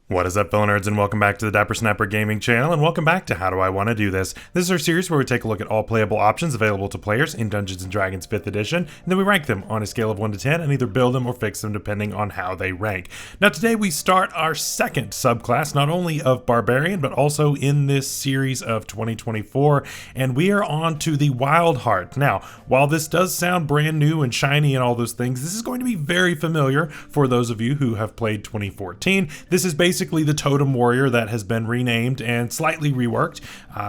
What is up, fellow nerds, and welcome back to the Dapper Snapper Gaming channel, and welcome back to How Do I Want to Do This? This is our series where we take a look at all playable options available to players in Dungeons & Dragons 5th edition, and then we rank them on a scale of 1 to 10 and either build them or fix them depending on how they rank. Now today we start our second subclass, not only of Barbarian, but also in this series of 2024, and we are on to the Wild Heart. Now, while this does sound brand new and shiny and all those things, this is going to be very familiar for those of you who have played 2014. This is basically the Totem Warrior that has been renamed and slightly reworked.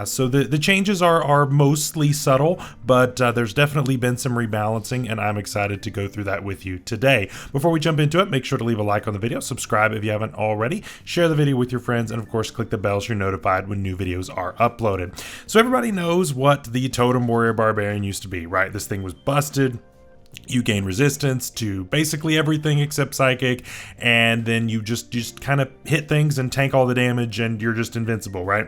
So the changes are mostly subtle, but there's definitely been some rebalancing, and I'm excited to go through that with you today. Before we jump into it, make sure to leave a like on the video, subscribe if you haven't already, share the video with your friends, and of course click the bell so you're notified when new videos are uploaded. So everybody knows what the Totem Warrior Barbarian used to be, right? This thing was busted. You gain resistance to basically everything except psychic, and then you just kind of hit things and tank all the damage, and you're just invincible, right?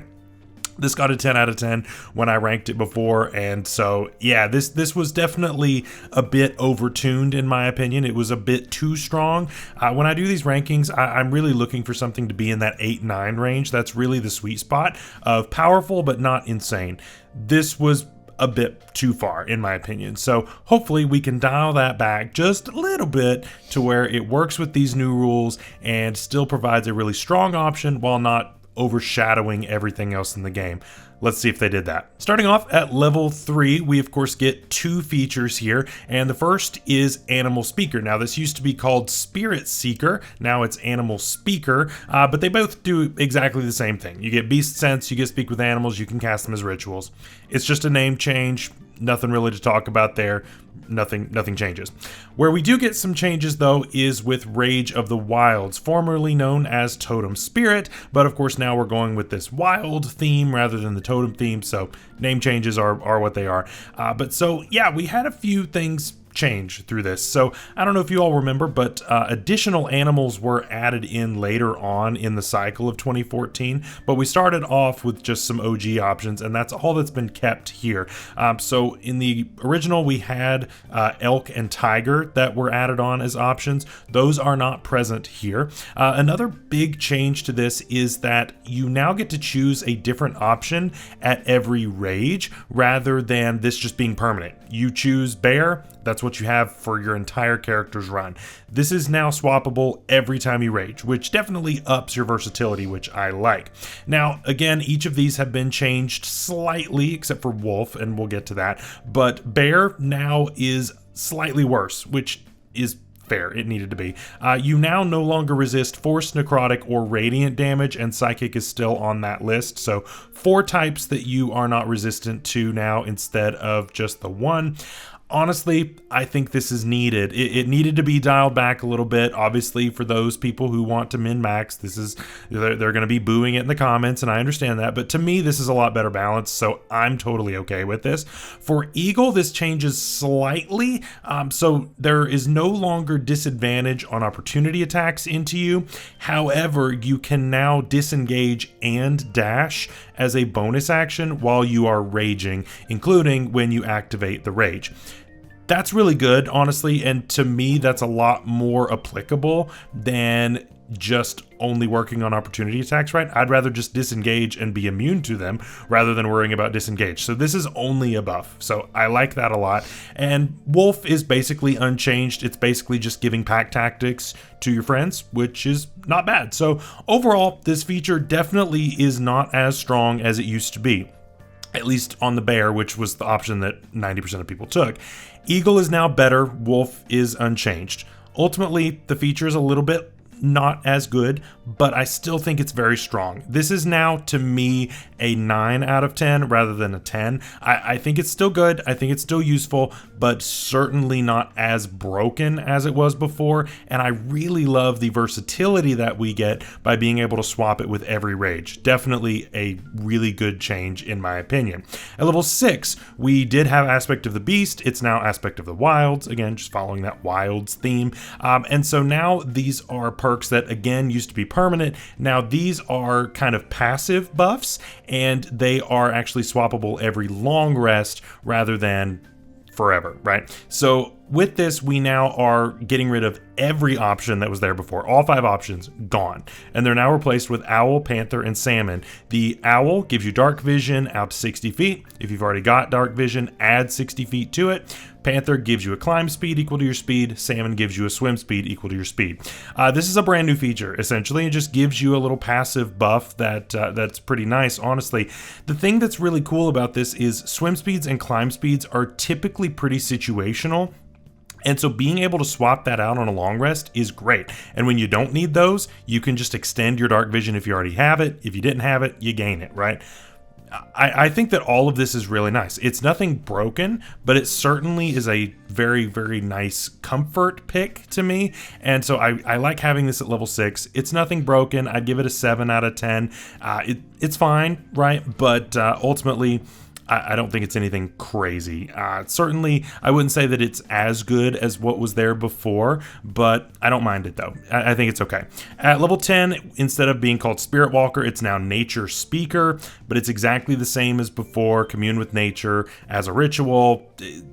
This got a 10 out of 10 when I ranked it before, and so yeah, this was definitely a bit overtuned in my opinion. It was a bit too strong. When I do these rankings, I'm really looking for something to be in that 8-9 range. That's really the sweet spot of powerful but not insane. This was a bit too far in my opinion, so hopefully we can dial that back just a little bit to where it works with these new rules and still provides a really strong option while not overshadowing everything else in the game. Let's see if they did that. Starting off at level 3, we of course get 2 features here, and the first is Animal Speaker. Now this used to be called Spirit Seeker, now it's Animal Speaker, but they both do exactly the same thing. You get Beast Sense, you get Speak with Animals, you can cast them as rituals. It's just a name change, nothing really to talk about there. Nothing changes. Where we do get some changes though is with Rage of the Wilds, formerly known as Totem Spirit, but of course now we're going with this wild theme rather than the totem theme, so name changes are what they are. But so yeah, we had a few things change through this. So I don't know if you all remember, but additional animals were added in later on in the cycle of 2014, but we started off with just some OG options, and that's all that's been kept here. So in the original we had elk and tiger that were added on as options. Those are not present here. Another big change to this is that you now get to choose a different option at every rage rather than this just being permanent. You choose bear, that's what you have for your entire character's run. This is now swappable every time you rage, which definitely ups your versatility, which I like. Now, again, each of these have been changed slightly, except for wolf, and we'll get to that. But bear now is slightly worse, which is fair. It needed to be. You now no longer resist force, necrotic, or radiant damage, and psychic is still on that list. So 4 types that you are not resistant to now instead of just the 1. Honestly, I think this is needed. It needed to be dialed back a little bit. Obviously, for those people who want to min-max, they're going to be booing it in the comments, and I understand that. But to me, this is a lot better balanced, so I'm totally okay with this. For Eagle, this changes slightly. So there is no longer disadvantage on opportunity attacks into you. However, you can now disengage and dash as a bonus action while you are raging, including when you activate the rage. That's really good, honestly, and to me that's a lot more applicable than just only working on opportunity attacks, right? I'd rather just disengage and be immune to them rather than worrying about disengage. So this is only a buff, so I like that a lot. And Wolf is basically unchanged. It's basically just giving pack tactics to your friends, which is not bad. So overall, this feature definitely is not as strong as it used to be, at least on the bear, which was the option that 90% of people took. Eagle is now better, Wolf is unchanged. Ultimately, the feature is a little bit not as good, but I still think it's very strong. This is now, to me, a 9 out of 10 rather than a 10. I think it's still good. I think it's still useful, but certainly not as broken as it was before. And I really love the versatility that we get by being able to swap it with every rage. Definitely a really good change in my opinion. At level 6, we did have Aspect of the Beast. It's now Aspect of the Wilds. Again, just following that Wilds theme. And so now these are perks that again used to be permanent. Now these are kind of passive buffs, and they are actually swappable every long rest rather than forever, right? So with this, we now are getting rid of every option that was there before. All 5 options gone, and they're now replaced with Owl, Panther, and Salmon. The Owl gives you dark vision out to 60 feet. If you've already got dark vision, add 60 feet to it. Panther gives you a climb speed equal to your speed. Salmon gives you a swim speed equal to your speed. This is a brand new feature, essentially. It just gives you a little passive buff that's pretty nice, honestly. The thing that's really cool about this is swim speeds and climb speeds are typically pretty situational. And so being able to swap that out on a long rest is great. And when you don't need those, you can just extend your dark vision if you already have it. If you didn't have it, you gain it, right? I think that all of this is really nice. It's nothing broken, but it certainly is a very, very nice comfort pick to me. And so I like having this at level 6. It's nothing broken. I'd give it a 7 out of 10. It's fine, right? But ultimately, I don't think it's anything crazy. Certainly, I wouldn't say that it's as good as what was there before, but I don't mind it though. I think it's okay. At level 10, instead of being called Spirit Walker, it's now Nature Speaker, but it's exactly the same as before. Commune with nature as a ritual,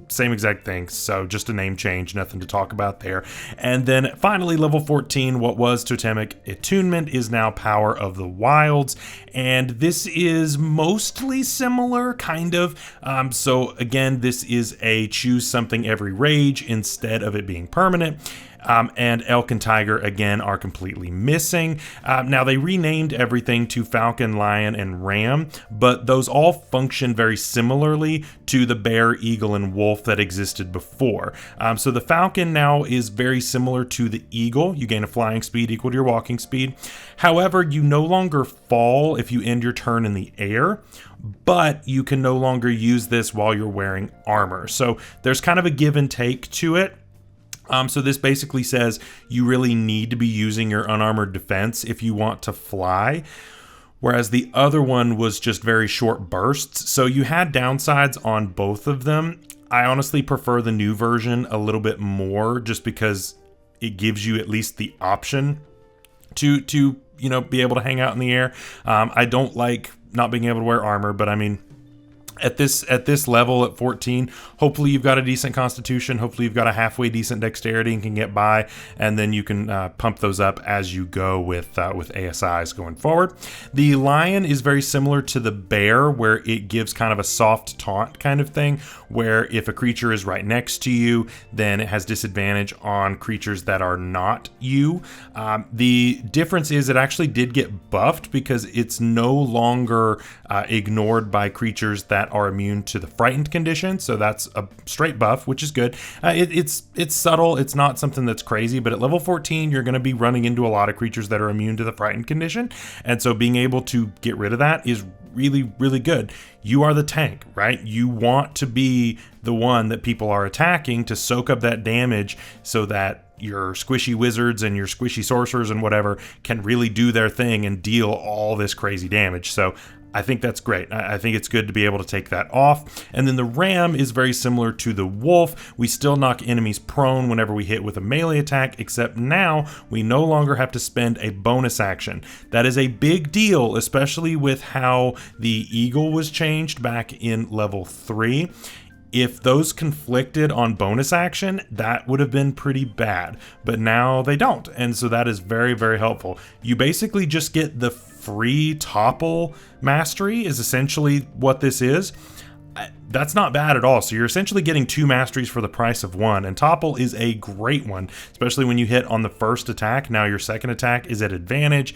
same exact thing. So just a name change, nothing to talk about there. And then finally, level 14, what was Totemic Attunement is now Power of the Wilds. And this is mostly similar, kind of. So again, this is a choose something every rage instead of it being permanent. And elk and tiger, again, are completely missing. Now, they renamed everything to falcon, lion, and ram, but those all function very similarly to the bear, eagle, and wolf that existed before. So the falcon now is very similar to the eagle. You gain a flying speed equal to your walking speed. However, you no longer fall if you end your turn in the air, but you can no longer use this while you're wearing armor. So there's kind of a give and take to it. So this basically says you really need to be using your unarmored defense if you want to fly, whereas the other one was just very short bursts. So you had downsides on both of them. I honestly prefer the new version a little bit more just because it gives you at least the option to be able to hang out in the air. I don't like not being able to wear armor, but I mean, at this level at 14, hopefully you've got a decent constitution, hopefully you've got a halfway decent dexterity and can get by, and then you can pump those up as you go with ASIs going forward. The lion is very similar to the bear, where it gives kind of a soft taunt kind of thing, where if a creature is right next to you, then it has disadvantage on creatures that are not you. The difference is it actually did get buffed because it's no longer ignored by creatures that are immune to the frightened condition, so that's a straight buff, which is good. It's subtle, it's not something that's crazy, but at level 14 you're going to be running into a lot of creatures that are immune to the frightened condition, and so being able to get rid of that is really, really good. You are the tank, right? You want to be the one that people are attacking to soak up that damage so that your squishy wizards and your squishy sorcerers and whatever can really do their thing and deal all this crazy damage. So I think that's great. I think it's good to be able to take that off. And then the ram is very similar to the wolf. We still knock enemies prone whenever we hit with a melee attack, except now we no longer have to spend a bonus action. That is a big deal, especially with how the eagle was changed back in level 3. If those conflicted on bonus action, that would have been pretty bad, but now they don't. And so that is very, very helpful. You basically just get the free topple mastery is essentially what this is. That's not bad at all. So you're essentially getting 2 masteries for the price of 1, and topple is a great one, especially when you hit on the first attack. Now your second attack is at advantage.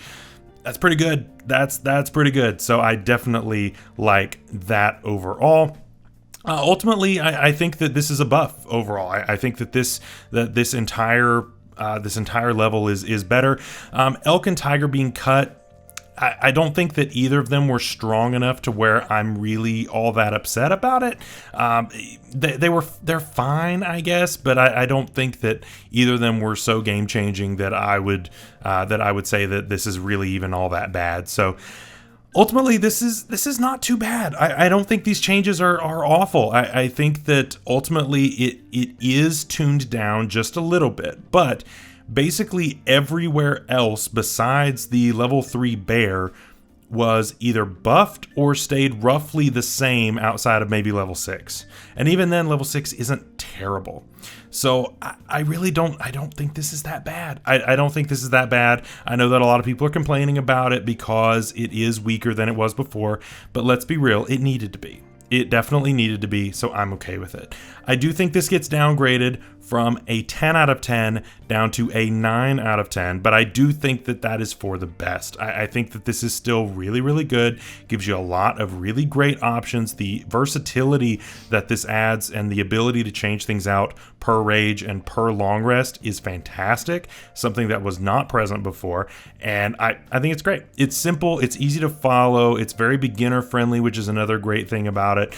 That's pretty good. That's pretty good. So I definitely like that overall. Ultimately, I think that this is a buff overall. I think that this entire level is better. Elk and tiger being cut, I don't think that either of them were strong enough to where I'm really all that upset about it. They're fine, I guess, but I don't think that either of them were so game changing that I would say that this is really even all that bad. So ultimately, this is not too bad. I don't think these changes are awful. I think that ultimately it is tuned down just a little bit, but basically everywhere else besides the level 3 bear was either buffed or stayed roughly the same outside of maybe level 6. And even then, level 6 isn't terrible. So I don't think this is that bad. I don't think this is that bad. I know that a lot of people are complaining about it because it is weaker than it was before, but let's be real, it needed to be. It definitely needed to be, so I'm okay with it. I do think this gets downgraded from a 10 out of 10 down to a 9 out of 10, but I do think that that is for the best. I think that this is still really, really good. Gives you a lot of really great options. The versatility that this adds and the ability to change things out per rage and per long rest is fantastic. Something that was not present before, and I think it's great. It's simple, it's easy to follow, it's very beginner friendly, which is another great thing about it.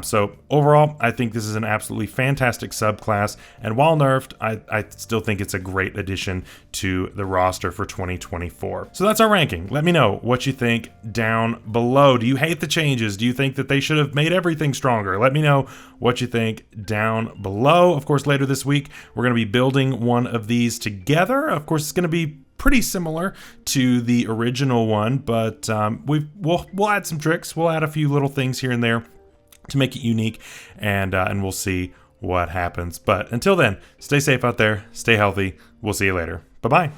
So overall, I think this is an absolutely fantastic subclass, and while nerfed, I still think it's a great addition to the roster for 2024. So that's our ranking. Let me know what you think down below. Do you hate the changes? Do you think that they should have made everything stronger? Let me know what you think down below. Of course, later this week, we're going to be building one of these together. Of course, it's going to be pretty similar to the original one, but we'll add some tricks. We'll add a few little things here and there to make it unique, and we'll see what happens. But until then, stay safe out there, stay healthy. We'll see you later. Bye-bye.